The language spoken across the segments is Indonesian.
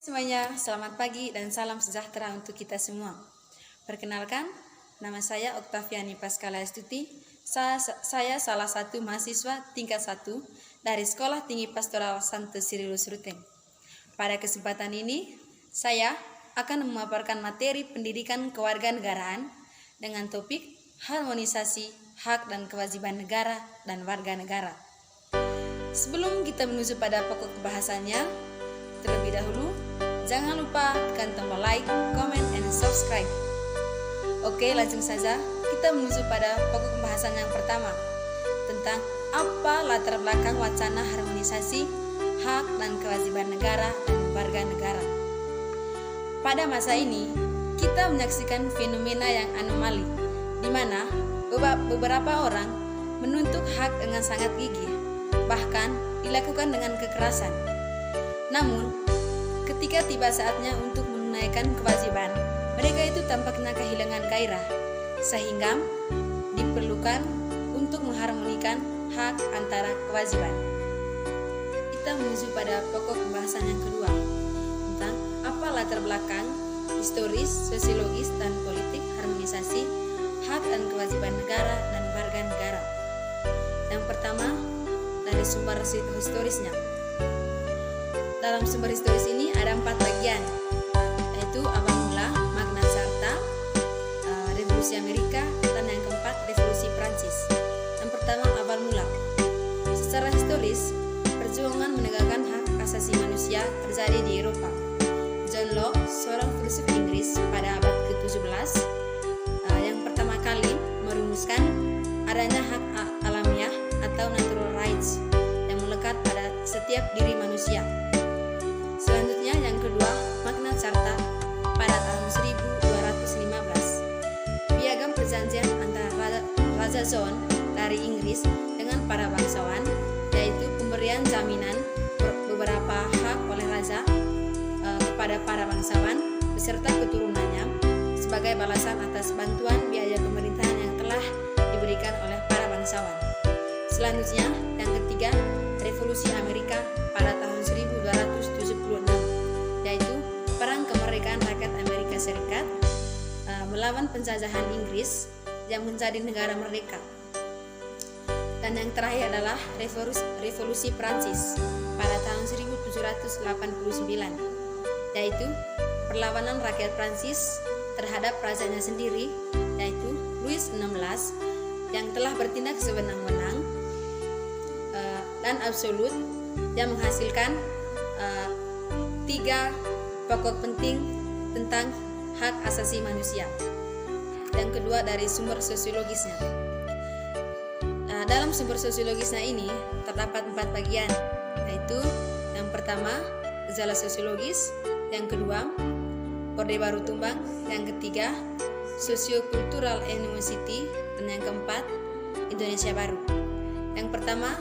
Semuanya, selamat pagi dan salam sejahtera untuk kita semua. Perkenalkan, nama saya Oktaviani Paskala Astuti. Saya salah satu mahasiswa tingkat 1 dari Sekolah Tinggi Pastoral Santo Sirilus Ruteng. Pada kesempatan ini, saya akan memaparkan materi pendidikan kewarganegaraan dengan topik harmonisasi hak dan kewajiban negara dan warga negara. Sebelum kita menuju pada pokok bahasannya, terlebih dahulu, jangan lupa tekan tombol like, comment, and subscribe. Oke, langsung saja kita menuju pada pokok pembahasan yang pertama tentang apa latar belakang wacana harmonisasi hak dan kewajiban negara dan warga negara. Pada masa ini, kita menyaksikan fenomena yang anomali, di mana beberapa orang menuntut hak dengan sangat gigih, bahkan dilakukan dengan kekerasan. Namun, ketika tiba saatnya untuk menunaikan kewajiban, mereka itu tampaknya kehilangan gairah, sehingga diperlukan untuk mengharmonikan hak antara kewajiban. Kita menuju pada pokok pembahasan yang kedua, tentang apa latar belakang, historis, sosiologis, dan politik harmonisasi hak dan kewajiban negara dan warga negara. Yang pertama, dari sumber historisnya. Dalam sumber historis ini ada 4 bagian, yaitu awal mula, Magna Carta, Revolusi Amerika, dan yang keempat Revolusi Prancis. Yang pertama, awal mula. Secara historis, perjuangan menegakkan hak asasi manusia terjadi di Eropa. John Locke, seorang filsuf Inggris pada abad ke-17, yang pertama kali merumuskan adanya hak alamiah atau natural rights yang melekat pada setiap diri manusia. Selanjutnya yang kedua, Magna Carta pada tahun 1215. Piagam perjanjian antara Raja John dari Inggris dengan para bangsawan, yaitu pemberian jaminan beberapa hak oleh raja kepada para bangsawan beserta keturunannya sebagai balasan atas bantuan biaya pemerintahan yang telah diberikan oleh para bangsawan. Selanjutnya yang ketiga, Revolusi Amerika pada tahun 1276, yaitu perang kemerdekaan rakyat Amerika Serikat melawan penjajahan Inggris yang menjadi negara merdeka. Dan yang terakhir adalah Revolusi Prancis pada tahun 1789, yaitu perlawanan rakyat Prancis terhadap rajanya sendiri, yaitu Louis XVI, yang telah bertindak sewenang-wenang dan absolut, yang menghasilkan 3 pokok penting tentang hak asasi manusia. Yang kedua, dari sumber sosiologisnya. Dalam sumber sosiologisnya ini terdapat 4 bagian, yaitu yang pertama, gejala sosiologis, yang kedua, Orde Baru Tumbang, yang ketiga, Sosiokultural Animosity, dan yang keempat, Indonesia Baru. Yang pertama,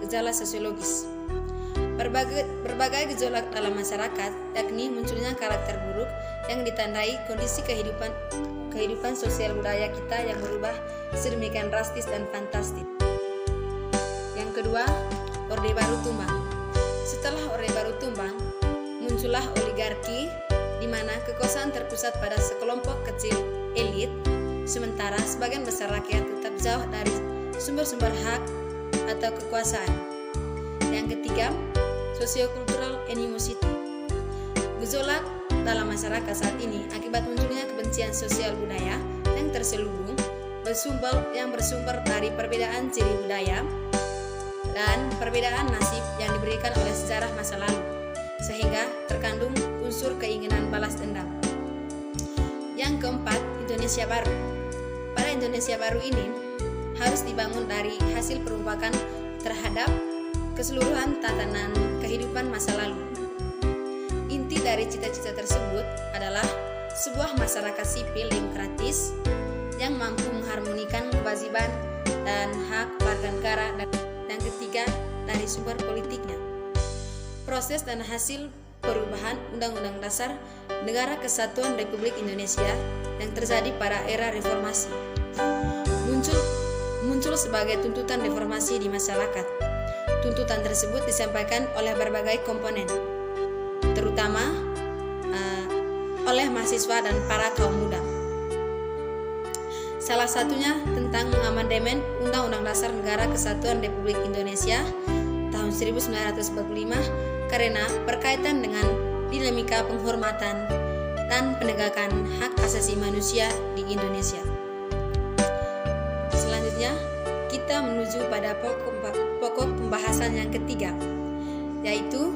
gejala sosiologis. Berbagai gejolak dalam masyarakat, yakni munculnya karakter buruk yang ditandai kondisi kehidupan sosial budaya kita yang berubah sedemikian drastis dan fantastis. Yang kedua, Orde Baru Tumbang. Setelah Orde Baru Tumbang, muncullah oligarki, di mana kekuasaan terpusat pada sekelompok kecil elit, sementara sebagian besar rakyat tetap jauh dari sumber-sumber hak atau kekuasaan. Yang ketiga, Sosiokultural Animosity. Gejolak dalam masyarakat saat ini akibat munculnya kebencian sosial budaya yang terselubung yang bersumber dari perbedaan ciri budaya dan perbedaan nasib yang diberikan oleh sejarah masa lalu, sehingga terkandung unsur keinginan balas dendam. Yang keempat, Indonesia Baru. Pada Indonesia Baru ini harus dibangun dari hasil perubahan terhadap keseluruhan tatanan kehidupan masa lalu. Inti dari cita-cita tersebut adalah sebuah masyarakat sipil demokratis yang mampu mengharmonikan kewajiban dan hak warga negara. Dan yang ketiga, dari sumber politiknya. Proses dan hasil perubahan Undang-Undang Dasar Negara Kesatuan Republik Indonesia yang terjadi pada era reformasi muncul sebagai tuntutan reformasi di masyarakat. Tuntutan tersebut disampaikan oleh berbagai komponen, terutama oleh mahasiswa dan para kaum muda. Salah satunya tentang mengamandemen Undang-Undang Dasar Negara Kesatuan Republik Indonesia tahun 1945 karena berkaitan dengan dinamika penghormatan dan penegakan hak asasi manusia di Indonesia. Selanjutnya, kita menuju pada pokok pembahasan yang ketiga, yaitu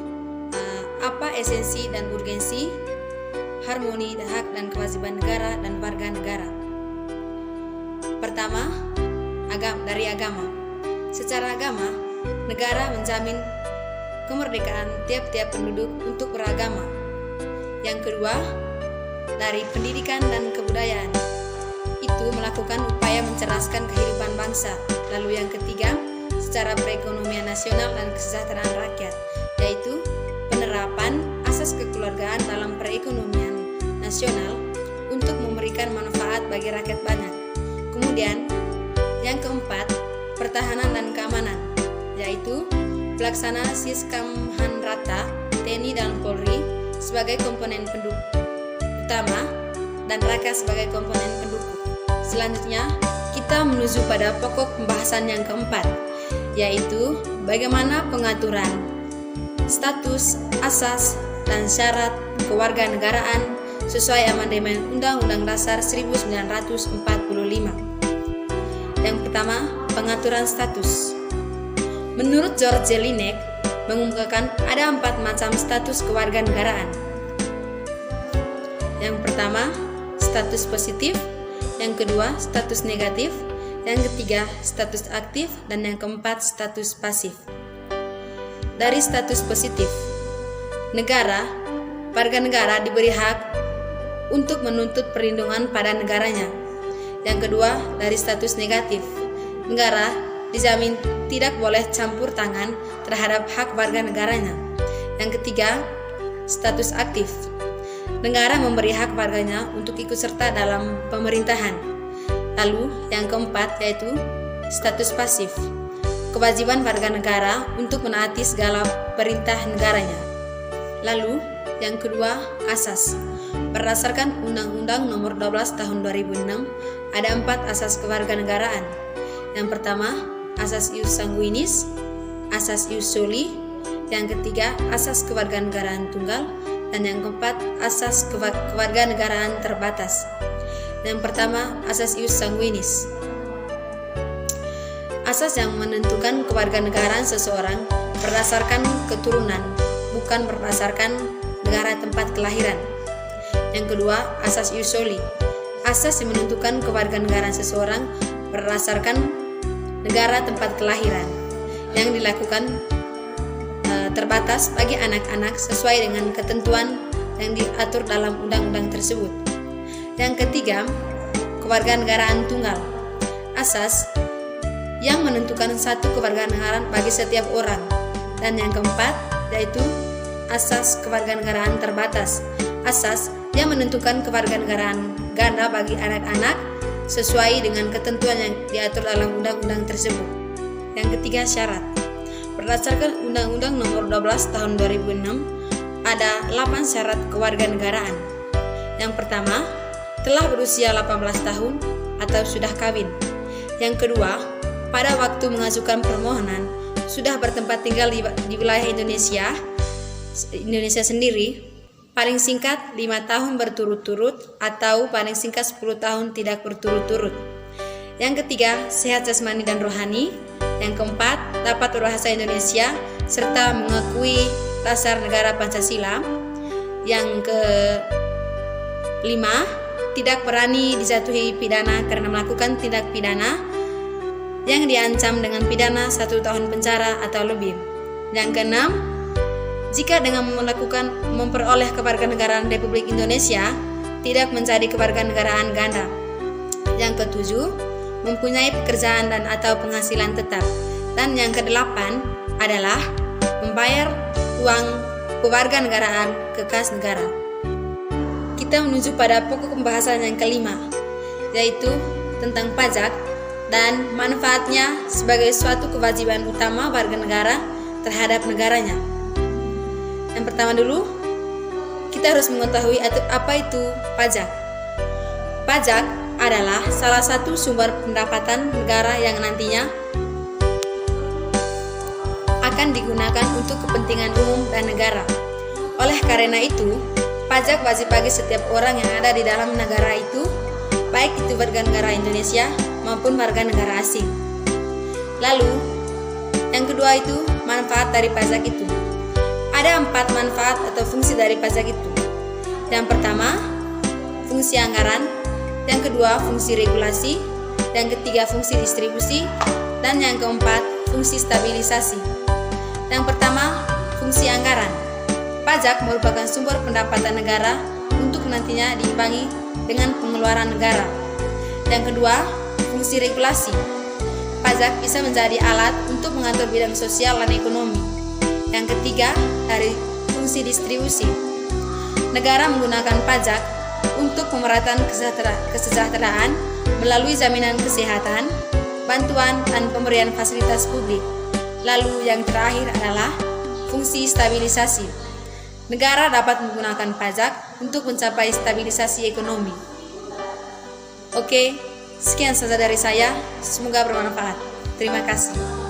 apa esensi dan urgensi harmoni hak dan kewajiban negara dan warga negara. Pertama, dari agama. Secara agama, negara menjamin kemerdekaan tiap-tiap penduduk untuk beragama. Yang kedua, dari pendidikan dan kebudayaan. Itu melakukan upaya mencerdaskan kehidupan bangsa. Lalu yang ketiga, secara perekonomian nasional dan kesejahteraan rakyat, yaitu penerapan asas kekeluargaan dalam perekonomian nasional untuk memberikan manfaat bagi rakyat banyak. Kemudian, yang keempat, pertahanan dan keamanan, yaitu pelaksana Siskam-Han Rata, TNI dan Polri sebagai komponen pendukung utama dan rakyat sebagai komponen pendukung. Selanjutnya, kita menuju pada pokok pembahasan yang keempat, yaitu bagaimana pengaturan status, asas, dan syarat kewarganegaraan sesuai amandemen Undang-Undang Dasar 1945. Yang pertama, pengaturan status. Menurut George Jelinek, mengungkapkan ada 4 macam status kewarganegaraan. Yang pertama, status positif. Yang kedua, status negatif. Yang ketiga, status aktif. Dan yang keempat, status pasif. Dari status positif, warga negara diberi hak untuk menuntut perlindungan pada negaranya. Yang kedua, dari status negatif, negara dijamin tidak boleh campur tangan terhadap hak warga negaranya. Yang ketiga, status aktif, negara memberi hak warganya untuk ikut serta dalam pemerintahan. Lalu yang keempat, yaitu status pasif, kewajiban warga negara untuk menaati segala perintah negaranya. Lalu yang kedua, asas. Berdasarkan Undang-Undang Nomor 12 Tahun 2006, ada 4 asas kewarganegaraan. Yang pertama, asas ius sanguinis, asas ius soli. Yang ketiga, asas kewarganegaraan tunggal. Dan yang keempat, asas kewarganegaraan terbatas. Yang pertama, asas ius sanguinis. Asas yang menentukan kewarganegaraan seseorang berdasarkan keturunan, bukan berdasarkan negara tempat kelahiran. Yang kedua, asas ius soli. Asas yang menentukan kewarganegaraan seseorang berdasarkan negara tempat kelahiran, yang dilakukan terbatas bagi anak-anak sesuai dengan ketentuan yang diatur dalam undang-undang tersebut. Yang ketiga, kewarganegaraan tunggal. Asas yang menentukan satu kewarganegaraan bagi setiap orang. Dan yang keempat, yaitu asas kewarganegaraan terbatas. Asas yang menentukan kewarganegaraan ganda bagi anak-anak sesuai dengan ketentuan yang diatur dalam undang-undang tersebut. Yang ketiga, syarat. Berdasarkan Undang-Undang Nomor 12 Tahun 2006, ada 8 syarat kewarganegaraan. Yang pertama, telah berusia 18 tahun atau sudah kawin. Yang kedua, pada waktu mengajukan permohonan sudah bertempat tinggal di wilayah Indonesia sendiri, paling singkat 5 tahun berturut-turut atau paling singkat 10 tahun tidak berturut-turut. Yang ketiga, sehat jasmani dan rohani. Yang keempat, dapat berbahasa Indonesia serta mengakui dasar negara Pancasila. Yang kelima, tidak berani dijatuhi pidana karena melakukan tindak pidana yang diancam dengan pidana 1 tahun penjara atau lebih. Yang keenam, jika dengan memperoleh kewarganegaraan Republik Indonesia tidak menjadi kewarganegaraan ganda. Yang ketujuh, mempunyai pekerjaan dan atau penghasilan tetap. Dan yang kedelapan adalah membayar uang kewarganegaraan ke kas negara. Kita menuju pada pokok pembahasan yang kelima, yaitu tentang pajak dan manfaatnya sebagai suatu kewajiban utama warga negara terhadap negaranya. Yang pertama dulu, kita harus mengetahui apa itu pajak. Pajak adalah salah satu sumber pendapatan negara yang nantinya akan digunakan untuk kepentingan umum dan negara. Oleh karena itu, pajak wajib bagi setiap orang yang ada di dalam negara itu, baik itu warga negara Indonesia maupun warga negara asing. Lalu, yang kedua itu manfaat dari pajak itu. Ada 4 manfaat atau fungsi dari pajak itu. Yang pertama, fungsi anggaran. Yang kedua, fungsi regulasi. Yang ketiga, fungsi distribusi. Dan yang keempat, fungsi stabilisasi. Yang pertama, fungsi anggaran. Pajak merupakan sumber pendapatan negara untuk nantinya diimbangi dengan pengeluaran negara. Yang kedua, fungsi regulasi. Pajak bisa menjadi alat untuk mengatur bidang sosial dan ekonomi. Yang ketiga, dari fungsi distribusi. Negara menggunakan pajak untuk pemerataan kesejahteraan melalui jaminan kesehatan, bantuan, dan pemberian fasilitas publik. Lalu yang terakhir adalah fungsi stabilisasi. Negara dapat menggunakan pajak untuk mencapai stabilisasi ekonomi. Oke, sekian saja dari saya. Semoga bermanfaat. Terima kasih.